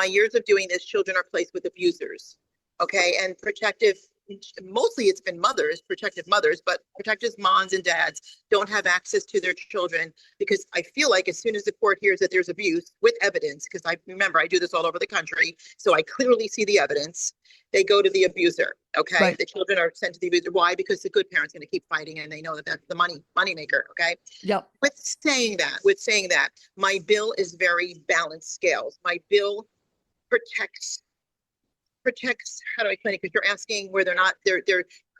my years of doing this, children are placed with abusers. Okay. And mostly it's been protective mothers, but protective moms and dads don't have access to their children because I feel like as soon as the court hears that there's abuse with evidence, because I remember I do this all over the country, so I clearly see the evidence, they go to the abuser. Okay. Right. The children are sent to the abuser. Why? Because the good parent's going to keep fighting and they know that that's the moneymaker. Okay. Yep. With saying that, my bill is very balanced scales. My bill protects, how do I explain it? Because you're asking where they're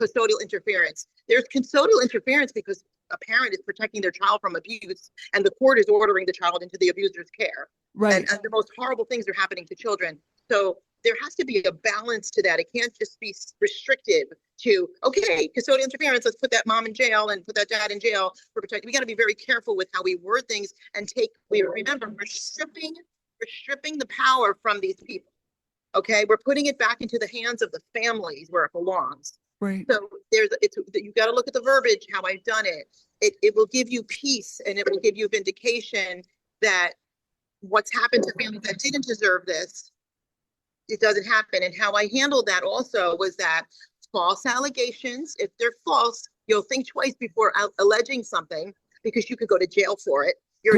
custodial interference. There's custodial interference because a parent is protecting their child from abuse and the court is ordering the child into the abuser's care. Right. And the most horrible things are happening to children. So there has to be a balance to that. It can't just be restrictive to, okay, custodial interference, let's put that mom in jail and put that dad in jail for protecting. We got to be very careful with how we word things and remember, we're stripping the power from these people. Okay, we're putting it back into the hands of the families where it belongs. Right. So you got to look at the verbiage, how I've done it. It will give you peace and it will give you vindication that what's happened to families that didn't deserve this, it doesn't happen. And how I handled that also was that false allegations, if they're false, you'll think twice before alleging something because you could go to jail for it. Your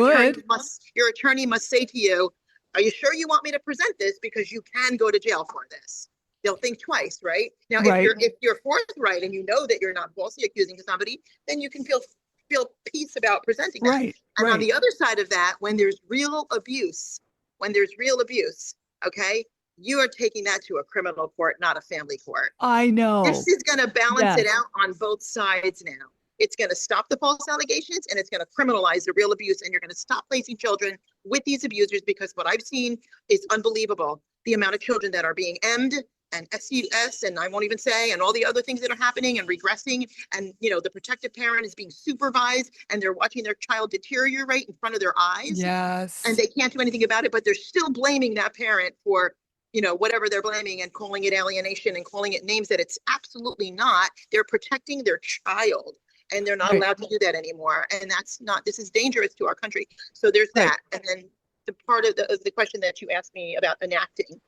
attorney must say to you, are you sure you want me to present this? Because you can go to jail for this. They'll think twice, right? Now, if you're forthright and you know that you're not falsely accusing somebody, then you can feel peace about presenting that. Right. And on the other side of that, when there's real abuse, okay, you are taking that to a criminal court, not a family court. I know. This is going to balance it out on both sides now. It's going to stop the false allegations and it's going to criminalize the real abuse. And you're going to stop placing children with these abusers because what I've seen is unbelievable. The amount of children that are being M'd and SUS and I won't even say, and all the other things that are happening and regressing. And, the protective parent is being supervised and they're watching their child deteriorate in front of their eyes. Yes. And they can't do anything about it, but they're still blaming that parent for whatever they're blaming and calling it alienation and calling it names that it's absolutely not. They're protecting their child. And they're not allowed to do that anymore. And this is dangerous to our country. So there's that. And then the part of the question that you asked me about enacting,